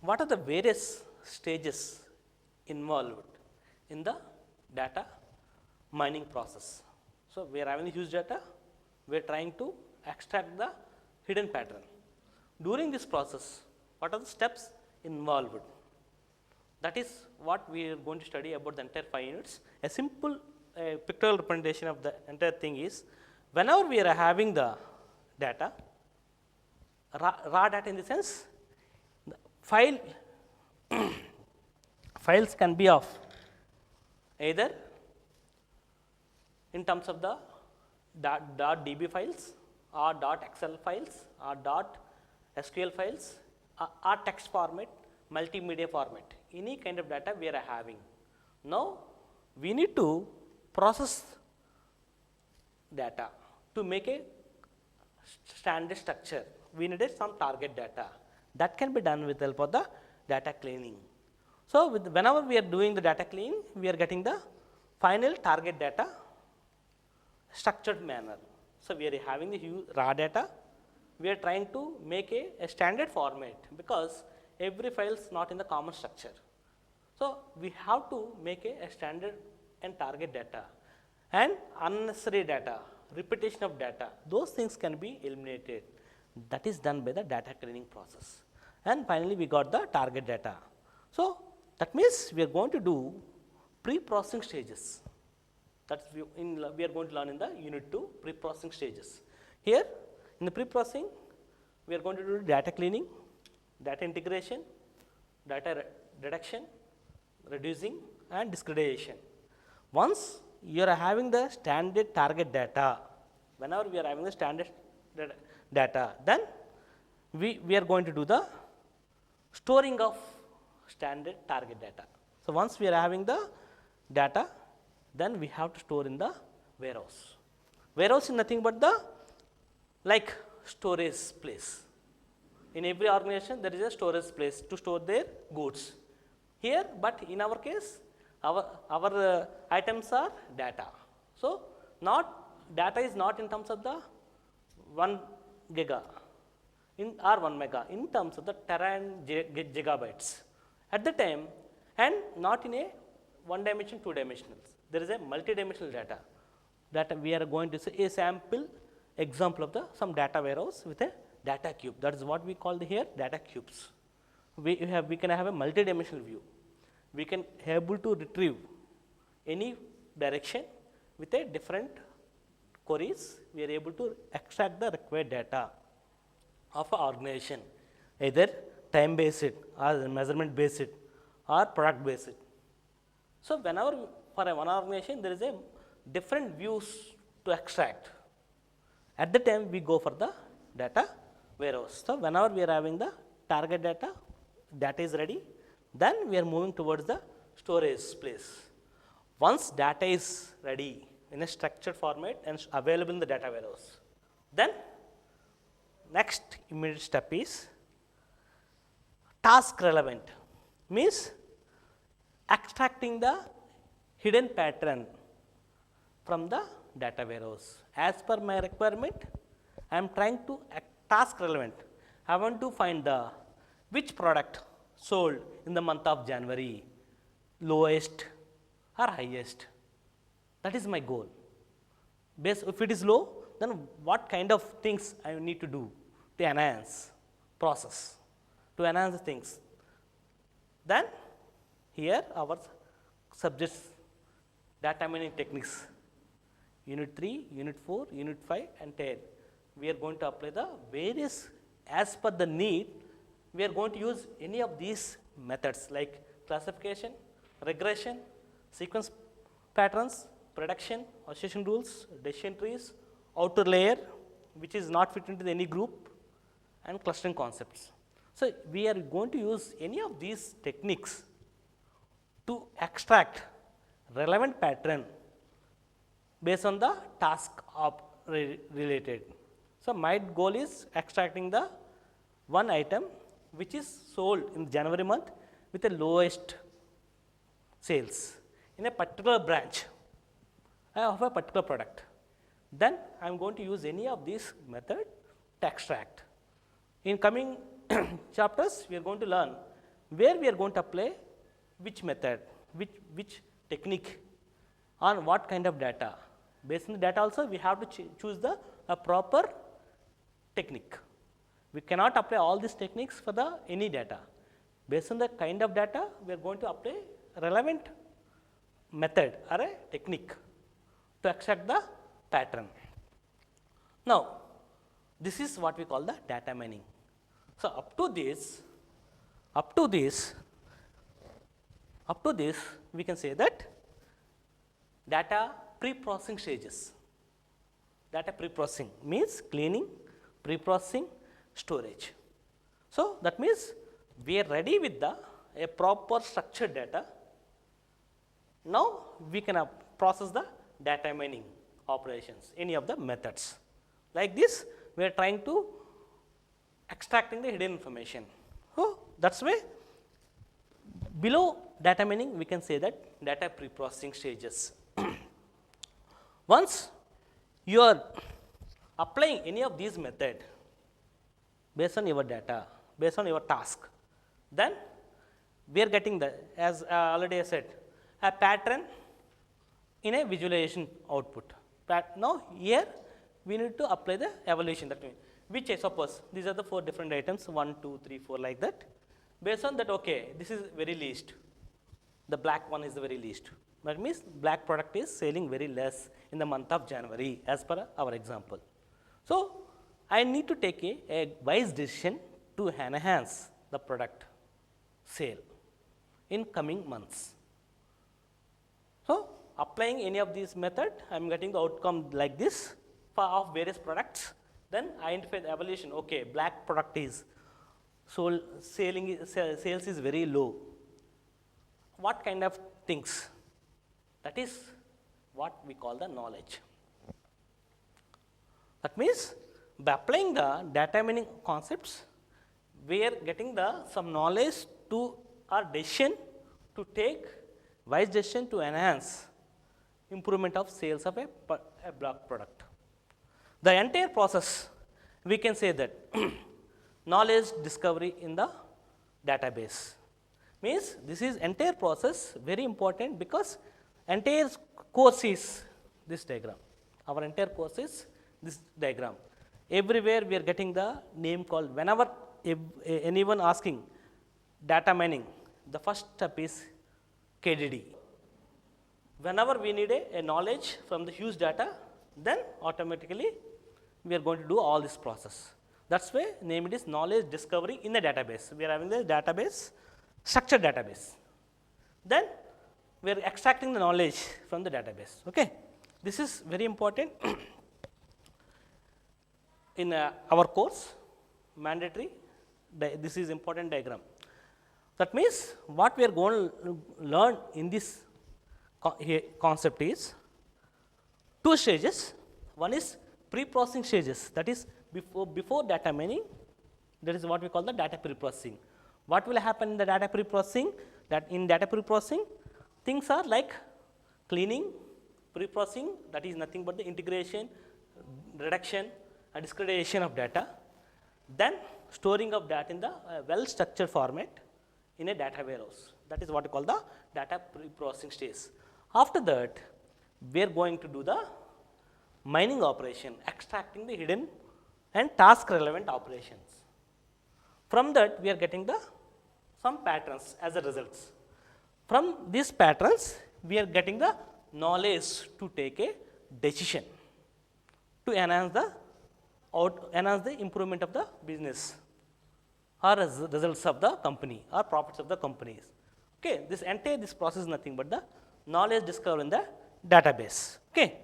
what are the various stages involved in the data mining process? So, we are having the huge data, we are trying to extract the hidden pattern. During this process, what are the steps involved? That is what we are going to study about the entire 5 units. A simple pictorial representation of the entire thing is, whenever we are having the data, raw data in the sense, the files can be of either in terms of the .db files or .xl files or .sql files or text format, multimedia format, any kind of data we are having. Now, we need to process data to make a standard structure. We needed some target data that can be done with the help of the data cleaning. So, whenever we are doing the data cleaning, we are getting the final target data structured manner. So, we are having the huge raw data, we are trying to make a standard format, because every file is not in the common structure. So, we have to make a standard and target data, and unnecessary data, repetition of data, those things can be eliminated. That is done by the data cleaning process. And finally, we got the target data. So, that means we are going to do pre-processing stages. That's we are going to learn in the unit 2, pre-processing stages. Here in the pre-processing, we are going to do data cleaning, data integration, data reduction, reducing and discretization. Once you are having the standard target data, whenever we are having the standard data, then we are going to do the storing of standard target data. So, once we are having the data, then we have to store in the warehouse. Warehouse is nothing but the like storage place. In every organization, there is a storage place to store their goods. Here, but in our case, our items are data. So, data is not in terms of the 1 giga or 1 mega, in terms of the tera and gigabytes at the time, and not in a 1 dimension, 2 dimensional. There is a multi-dimensional data that we are going to see a sample example of the some data warehouse with a data cube. That is what we call here data cubes. We can have a multi-dimensional view. We can able to retrieve any direction with a different queries. We are able to extract the required data of an organization, either time based or measurement based or product based. So, whenever for one organization there is a different views to extract, at the time we go for the data warehouse. So, whenever we are having the target data is ready, then we are moving towards the storage place. Once data is ready in a structured format and available in the data warehouse, then next immediate step is task relevant, means extracting the hidden pattern from the data warehouse. As per my requirement, I am trying to task relevant. I want to find the which product sold in the month of January, lowest or highest. That is my goal. If it is low, then what kind of things I need to do to enhance process, to enhance the things. Then here our subjects data mining techniques, unit 3, unit 4, unit 5 and 10. We are going to apply the various as per the need. We are going to use any of these methods like classification, regression, sequence patterns, prediction, association rules, decision trees, outer layer which is not fit into any group, and clustering concepts. So, we are going to use any of these techniques to extract relevant pattern based on the task of related. So, my goal is extracting the one item which is sold in January month with the lowest sales in a particular branch of a particular product. Then I am going to use any of these method to extract. In coming chapters, we are going to learn where we are going to apply which method, which technique, on what kind of data. Based on the data also, we have to choose a proper technique. We cannot apply all these techniques for any data. Based on the kind of data, we are going to apply a relevant method or a technique to extract the pattern. Now, this is what we call the data mining. So, up to this, we can say that data pre-processing stages. Data pre-processing means cleaning, pre-processing, storage. So, that means we are ready with a proper structured data. Now, we can process the data mining operations, any of the methods. Like this, we are trying to extracting the hidden information. So, that is why below data mining, we can say that data pre-processing stages. Once you are applying any of these methods based on your data, based on your task, then we are getting as already I said, a pattern in a visualization output. Now, here we need to apply the evaluation, that means which I suppose these are the 4 different items, 1, 2, 3, 4 like that. Based on that, okay, this is very least, the black one is the very least. That means black product is selling very less in the month of January as per our example. So, I need to take a wise decision to enhance the product sale in coming months. So, applying any of these method, I am getting the outcome like this of various products. Then identify the evaluation, okay, black product is sold, sales is very low. What kind of things? That is what we call the knowledge. That means by applying the data mining concepts, we are getting some knowledge to our decision to take wise decision to enhance improvement of sales of a block product. The entire process, we can say that knowledge discovery in the database. Means this is entire process very important because entire course is this diagram. Our entire course is this diagram. Everywhere we are getting the name called, whenever anyone asking data mining, the first step is KDD. Whenever we need a knowledge from the huge data, then automatically we are going to do all this process. That's why name it is knowledge discovery in the database. We are having the database, structured database. Then we are extracting the knowledge from the database. Okay, this is very important in our course, mandatory. This is important diagram. That means what we are going to learn in this concept is 2 stages. One is pre-processing stages, that is before data mining, that is what we call the data pre-processing. What will happen in the data pre-processing? That in data pre-processing, things are like cleaning, pre-processing, that is nothing but the integration, reduction and discretization of data, then storing of data in the well-structured format in a data warehouse. That is what we call the data pre-processing stage. After that, we are going to do the mining operation, extracting the hidden and task relevant operations. From that, we are getting some patterns as a results. From these patterns, we are getting the knowledge to take a decision to enhance the improvement of the business or results of the company or profits of the companies. Okay, this process is nothing but the knowledge discovered in the database. Okay.